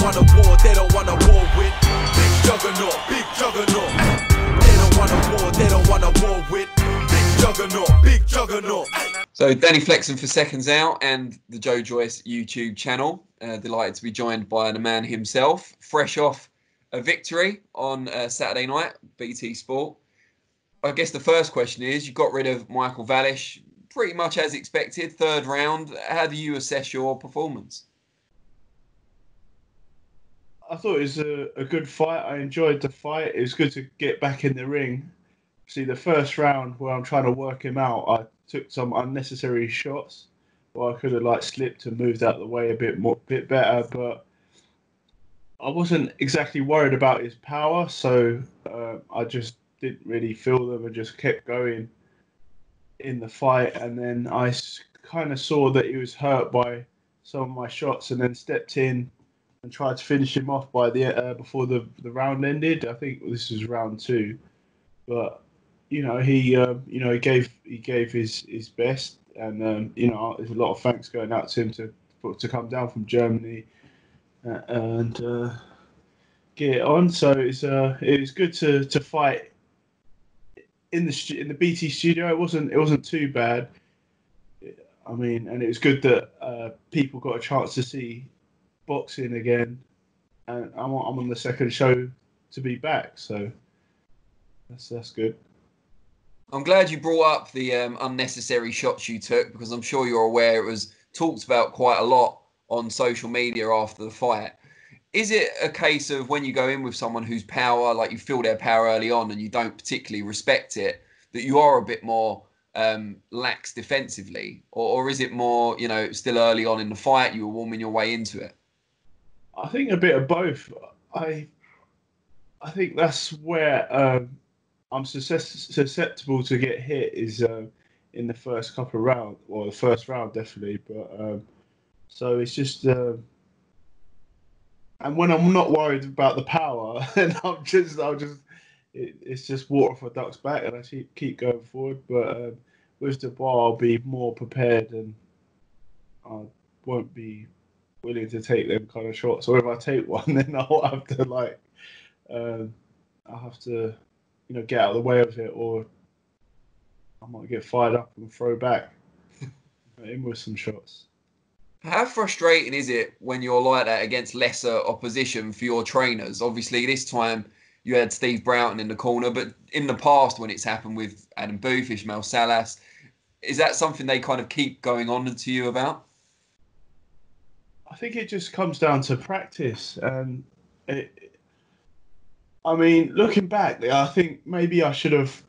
want a war, they don't want a war with big juggernaut, big juggernaut. They don't want a war, they don't want a war with big juggernaut, big juggernaut. So Danny flexing for Seconds Out and the Joe Joyce YouTube channel. Delighted to be joined by the man himself, fresh off a victory on Saturday night, BT Sport. I guess the first question is, you got rid of Michael Wallisch pretty much as expected, third round. How do you assess your performance? I thought it was a good fight. I enjoyed the fight. It was good to get back in the ring. See, the first round where I'm trying to work him out, I took some unnecessary shots. Well, I could have slipped and moved out of the way a bit better, but I wasn't exactly worried about his power, so I just didn't really feel them and just kept going in the fight. And then I kind of saw that he was hurt by some of my shots, and then stepped in and tried to finish him off by the before the round ended. I think this was round 2, but he gave his best, and there's a lot of thanks going out to him to come down from Germany and get it on. So it was good to fight in the BT studio. It wasn't too bad. I mean, and it was good that people got a chance to see boxing again, and I'm on the second show to be back, so that's good. I'm glad you brought up the unnecessary shots you took, because I'm sure you're aware it was talked about quite a lot on social media after the fight. Is it a case of when you go in with someone whose power, like you feel their power early on and you don't particularly respect it, that you are a bit more lax defensively? Or is it more, still early on in the fight, you were warming your way into it? I think a bit of both. I think that's where I'm susceptible to get hit is in the first couple of rounds, or the first round definitely. But so it's just, and when I'm not worried about the power, then it's just water for ducks back, and I keep going forward. But with Dubois, I'll be more prepared, and I won't be willing to take them kind of shots. Or if I take one, then I'll have to get out of the way of it, or I might get fired up and throw back in with some shots. How frustrating is it when you're like that against lesser opposition for your trainers? Obviously, this time you had Steve Broughton in the corner, but in the past when it's happened with Adam Booth, Ismail Salas, is that something they kind of keep going on to you about? I think it just comes down to practice, and looking back, I think maybe I should have,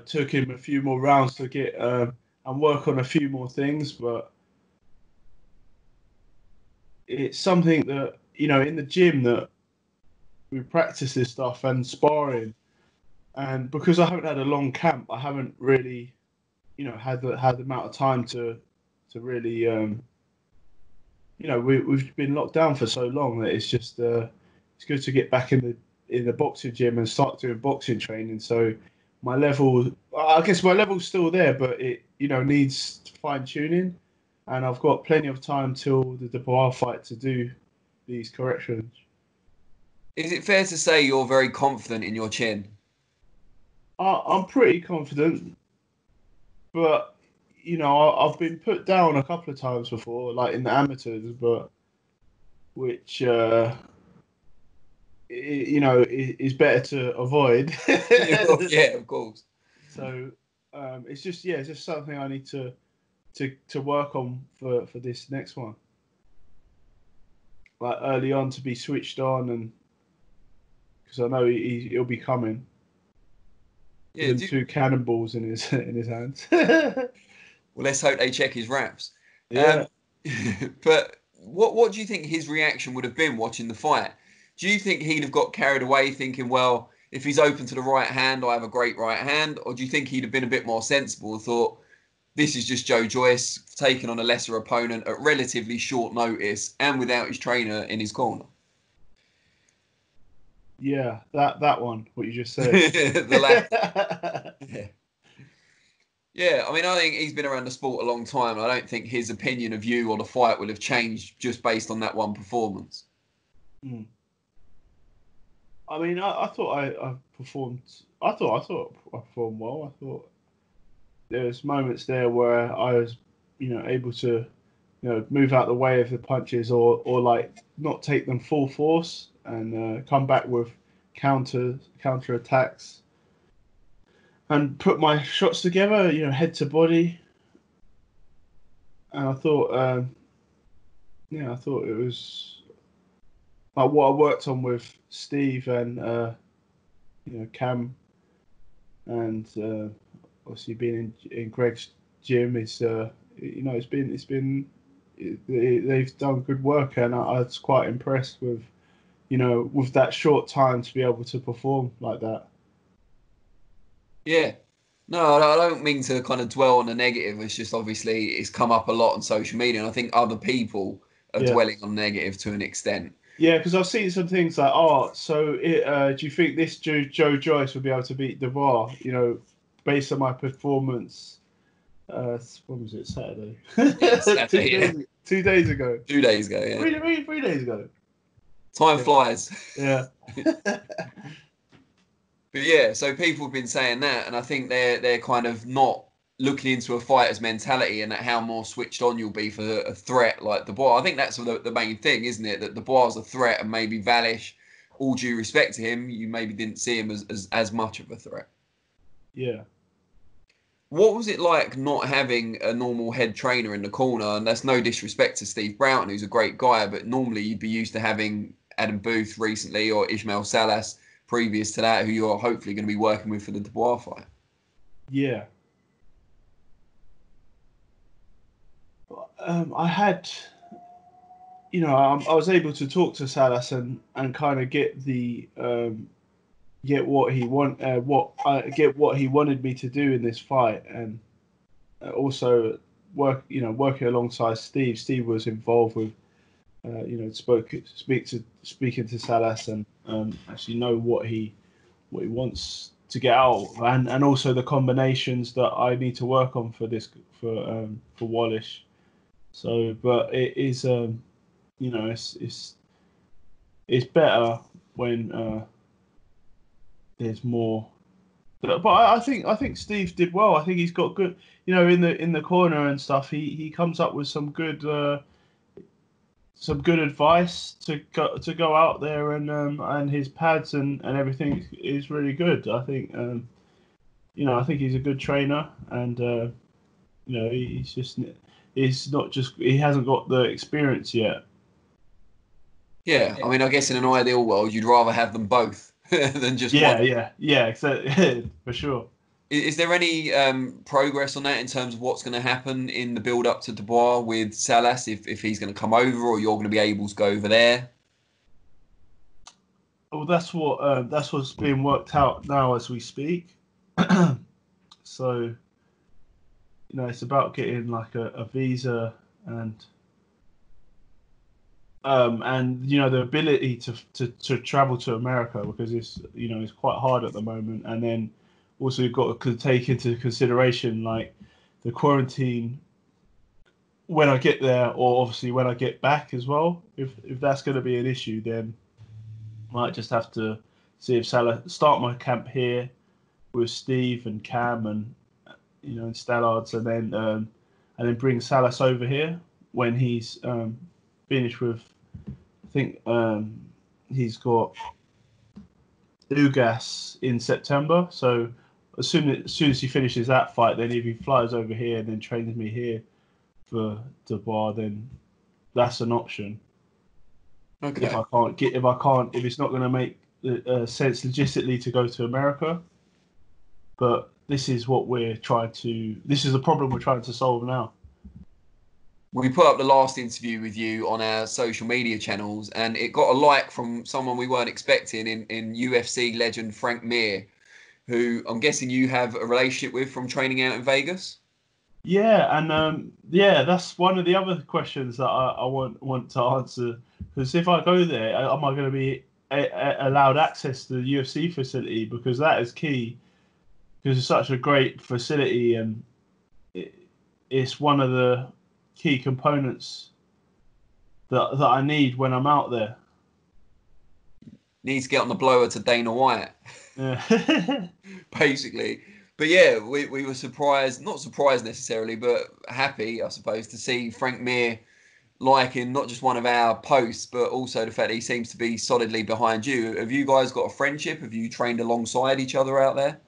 took him a few more rounds to get and work on a few more things. But it's something that in the gym that we practice this stuff and sparring, and because I haven't had a long camp, I haven't really, had the amount of time to really, we've been locked down for so long that it's just. It's good to get back in the boxing gym and start doing boxing training. So my level's still there, but it needs fine tuning, and I've got plenty of time till the Dubois fight to do these corrections. Is it fair to say you're very confident in your chin? I'm pretty confident, but I've been put down a couple of times before, like in the amateurs, but which. Is better to avoid. Yeah, of course. So it's just something I need to work on for this next one. Like early on, to be switched on, and because I know he'll be coming. Yeah, 2 cannonballs in his hands. Well, let's hope they check his raps. Yeah. But what do you think his reaction would have been watching the fight? Do you think he'd have got carried away thinking, well, if he's open to the right hand, I have a great right hand? Or do you think he'd have been a bit more sensible and thought, this is just Joe Joyce taking on a lesser opponent at relatively short notice and without his trainer in his corner? Yeah, that one, what you just said. The latter. Yeah, I think he's been around the sport a long time. I don't think his opinion of you or the fight will have changed just based on that one performance. Mm. I mean, I thought I performed. I thought I performed well. I thought there was moments there where I was, able to, move out the way of the punches, or like not take them full force and come back with counter attacks and put my shots together. Head to body. And I thought, I thought it was like what I worked on with Steve and Cam, and obviously being in Greg's gym is they've done good work, and I was quite impressed with with that short time to be able to perform like that. Yeah. No, I don't mean to kind of dwell on the negative. It's just obviously it's come up a lot on social media, and I think other people are Yeah. dwelling on negative to an extent. Yeah, because I've seen some things like, do you think this Joe Joyce will be able to beat Dubois? Based on my performance. When was it? Saturday. Yeah, Saturday, yeah. 2 days ago. 2 days ago, yeah. 3 days ago. Time Yeah. flies. Yeah. But yeah, so people have been saying that, and I think they're kind of not looking into a fighter's mentality and at how more switched on you'll be for a threat like Dubois. I think that's the main thing, isn't it? That Dubois is a threat, and maybe Wallisch, all due respect to him, you maybe didn't see him as much of a threat. Yeah. What was it like not having a normal head trainer in the corner? And that's no disrespect to Steve Broughton, who's a great guy, but normally you'd be used to having Adam Booth recently or Ismail Salas previous to that, who you're hopefully going to be working with for the Dubois fight. Yeah. I had, I was able to talk to Salas and kind of get get what he what he wanted me to do in this fight, and also working alongside Steve. Steve was involved with speaking to Salas and actually know what he wants to get out, and also the combinations that I need to work on for Wallisch. So, but it is it's better when there's more. But I think Steve did well. I think he's got good, in the corner and stuff. He comes up with some good advice to go out there, and his pads and everything is really good. I think I think he's a good trainer, and he's not just, he hasn't got the experience yet. Yeah, I mean, I guess in an ideal world, you'd rather have them both than just one. Yeah, for sure. Is there any progress on that in terms of what's going to happen in the build up to Dubois with Salas, if he's going to come over or you're going to be able to go over there? Well, that's what's being worked out now as we speak. So, it's about getting like a visa and the ability to travel to America, because it's quite hard at the moment, and then also you've got to take into consideration like the quarantine when I get there, or obviously when I get back as well. If that's going to be an issue, then I might just have to see if start my camp here with Steve and Cam and and Stallards, and then bring Salas over here when he's finished with. I think he's got Ugas in September, so as soon as he finishes that fight, then if he flies over here and then trains me here for Dubois, then that's an option. Okay. If it's not going to make sense logistically to go to America, but this is the problem we're trying to solve now. We put up the last interview with you on our social media channels, and it got a like from someone we weren't expecting in UFC legend Frank Mir, who I'm guessing you have a relationship with from training out in Vegas. Yeah, and that's one of the other questions that I want to answer, because if I go there, am I going to be allowed access to the UFC facility? Because that is key, because it's such a great facility, and it's one of the key components that I need when I'm out there. needs to get on the blower to Dana White, Yeah. basically. But yeah, we were surprised, not surprised necessarily, but happy, I suppose, to see Frank Mir liking not just one of our posts, but also the fact that he seems to be solidly behind you. Have you guys got a friendship? Have you trained alongside each other out there?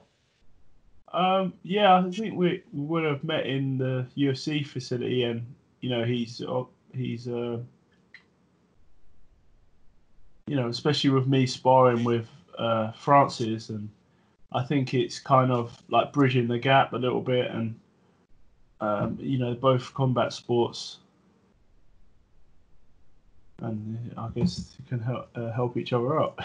Yeah, I think we would have met in the UFC facility, and he's especially with me sparring with Francis, and I think it's kind of like bridging the gap a little bit, and both combat sports, and I guess you can help each other out.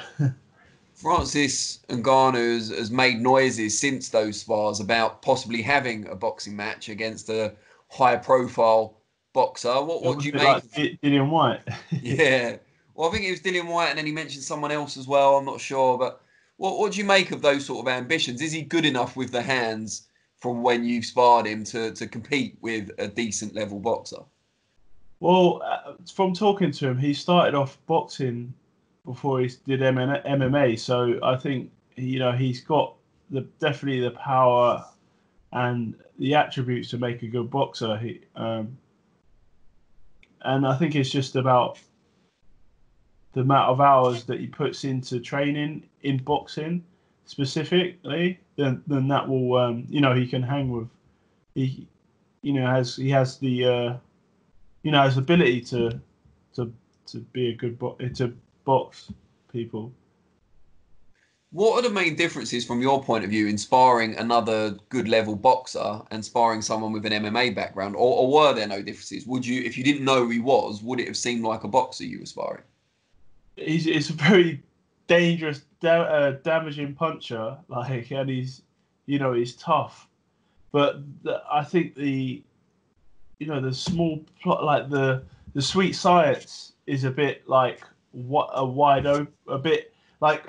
Francis Ngannou has made noises since those spars about possibly having a boxing match against a high-profile boxer. What do you make? Like Dillian White. Yeah, well, I think it was Dillian White, and then he mentioned someone else as well. I'm not sure, but what do you make of those sort of ambitions? Is he good enough with the hands from when you've sparred him to compete with a decent level boxer? Well, from talking to him, he started off boxing before he did MMA. So I think he's got definitely the power and the attributes to make a good boxer. And I think it's just about the amount of hours that he puts into training in boxing specifically. Then that will he can hang with he has the his ability to be a good to box people. What are the main differences from your point of view in sparring another good level boxer and sparring someone with an MMA background, or were there no differences? Would you, if you didn't know who he was, would it have seemed like a boxer you were sparring? It's a very dangerous, damaging puncher, and he's tough, but I think the small plot, like the sweet science is a bit like what a wide open, a bit like,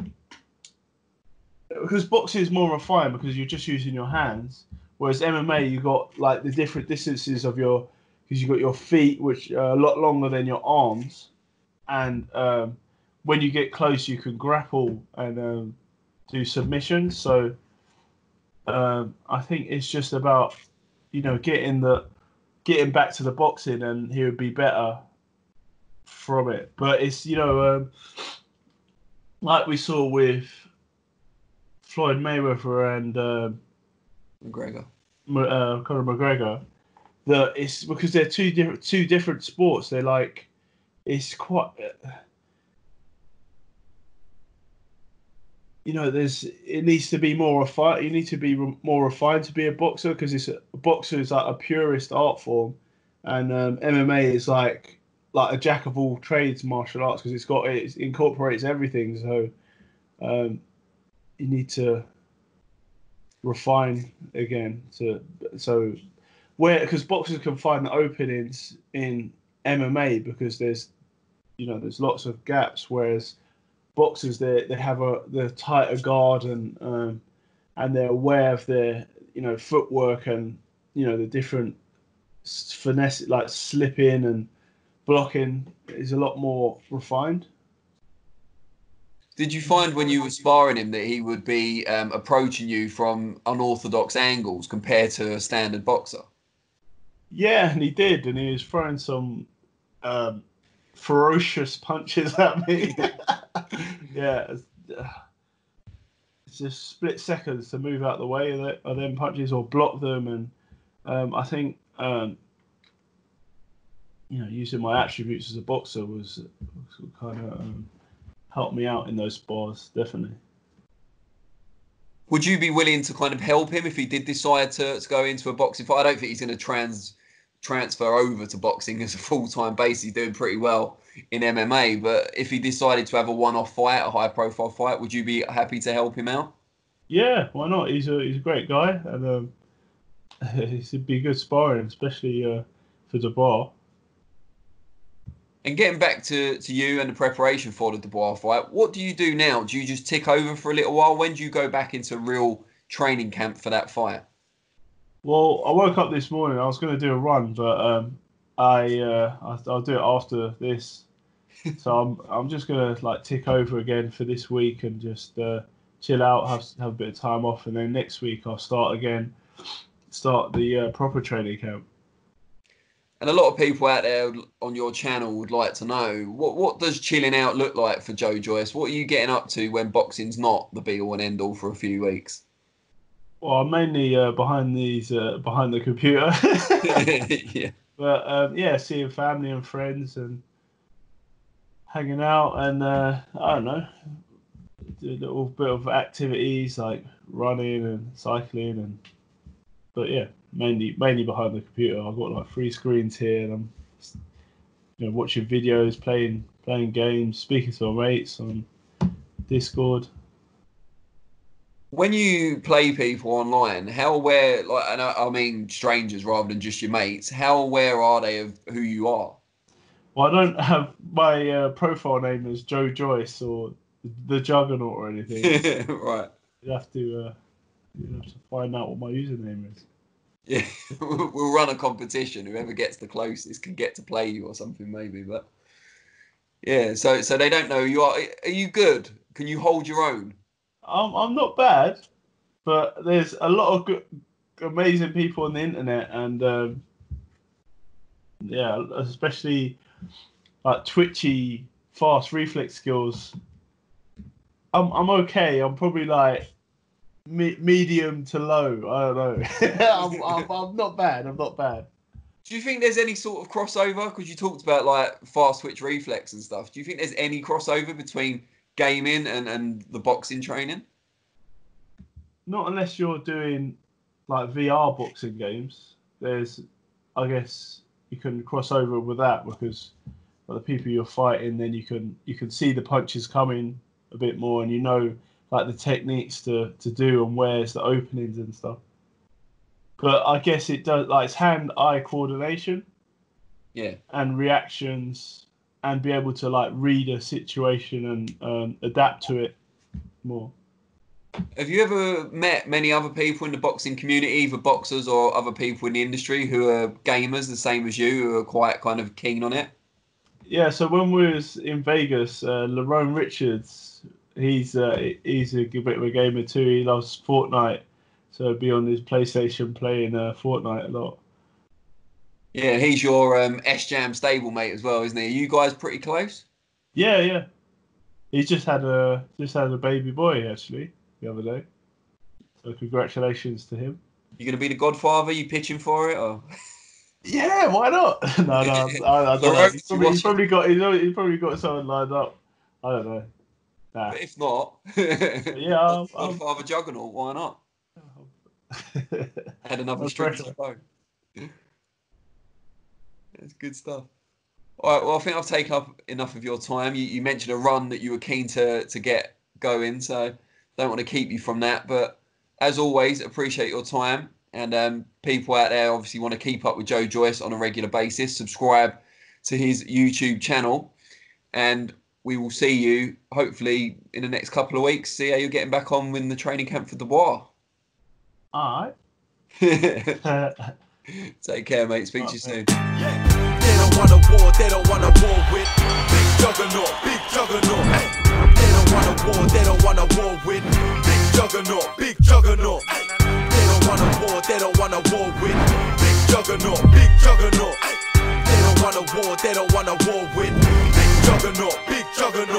because boxing is more refined because you're just using your hands, whereas MMA you got like the different distances of because you got your feet, which are a lot longer than your arms, and when you get close you can grapple and do submissions. So I think it's just about getting back to the boxing, and he would be better from it. But it's like we saw with Floyd Mayweather and McGregor, Conor McGregor, that it's because they're two different sports. They're like, it's quite it needs to be more refined. You need to be more refined to be a boxer, because a boxer is like a purist art form, and MMA is like a jack of all trades martial arts, because it incorporates everything. So you need to refine again because boxers can find the openings in MMA because there's lots of gaps, whereas boxers they have the tighter guard, and they're aware of their footwork, and the different finesse, like slipping and blocking is a lot more refined. did you find when you were sparring him that he would be approaching you from unorthodox angles compared to a standard boxer? Yeah, and he did, and he was throwing some ferocious punches at me. Yeah, it's just split seconds to move out the way of them punches or block them, and I think using my attributes as a boxer was kind of helped me out in those spars, definitely. Would you be willing to kind of help him if he did decide to go into a boxing fight? I don't think he's going to transfer over to boxing as a full-time base. He's doing pretty well in MMA, but if he decided to have a one-off fight, a high-profile fight, would you be happy to help him out? Yeah, why not? He's a great guy, and he'd be good sparring, especially for Dubois. And getting back to you and the preparation for the Dubois fight, what do you do now? Do you just tick over for a little while? When do you go back into real training camp for that fight? Well, I woke up this morning. I was going to do a run, but I'll do it after this. So I'm just gonna like tick over again for this week and just chill out, have a bit of time off, and then next week I'll start again, start the proper training camp. And a lot of people out there on your channel would like to know, what does chilling out look like for Joe Joyce? What are you getting up to when boxing's not the be all and end all for a few weeks? Well, I'm mainly behind the computer. Yeah. But yeah, seeing family and friends and hanging out, and I don't know, do a little bit of activities like running and cycling, but yeah, mainly behind the computer. I've got like 3 screens here, and I'm watching videos, playing games, speaking to my mates on Discord. When you play people online, how aware, like, and I mean strangers rather than just your mates, how aware are they of who you are? Well, I don't have my profile name as Joe Joyce or the Juggernaut or anything. Right. You have to find out what my username is. Yeah, we'll run a competition. Whoever gets the closest can get to play you or something, maybe. But yeah, so they don't know you are. Are you good? Can you hold your own? I'm not bad, but there's a lot of good, amazing people on the internet, and yeah, especially like twitchy, fast reflex skills. I'm okay. I'm probably like medium to low. I don't know. I'm not bad. I'm not bad. Do you think there's any sort of crossover? Because you talked about like fast twitch reflex and stuff. Do you think there's any crossover between gaming and the boxing training? Not unless you're doing like VR boxing games. I guess you can cross over with that, because the people you're fighting, then you can see the punches coming a bit more, and like the techniques to do and where's the openings and stuff. But I guess it does, like, it's hand-eye coordination, yeah, and reactions, and be able to like read a situation and adapt to it more. Have you ever met many other people in the boxing community, either boxers or other people in the industry, who are gamers the same as you, who are quite kind of keen on it? Yeah, so when we was in Vegas, Lerone Richards, he's a bit of a gamer too. He loves Fortnite, so he'd be on his PlayStation playing Fortnite a lot. Yeah, he's your S-Jam stablemate as well, isn't he? Are you guys pretty close? Yeah. He's just had a baby boy actually the other day. So congratulations to him. You gonna be the godfather? You pitching for it, or? Yeah, why not? No, I don't know. He's probably got someone lined up. I don't know. Nah. But if not, yeah, godfather juggernaut. Why not? Add another string to the bow. It's good stuff. All right, well, I think I've taken up enough of your time. You mentioned a run that you were keen to get going, so don't want to keep you from that. But as always, appreciate your time. And people out there obviously want to keep up with Joe Joyce on a regular basis. Subscribe to his YouTube channel. And we will see you, hopefully, in the next couple of weeks. See how you're getting back on in the training camp for Dubois. All right. Take care, mate. Speak to you soon. They don't want a war, they don't want a war with big juggernaut, big juggernaut. They don't want a war, they don't want a war with big juggernaut, big juggernaut. They don't want a war, they don't want a war with big juggernaut, big juggernaut. They don't want a war, they don't want a war with big juggernaut, big juggernaut.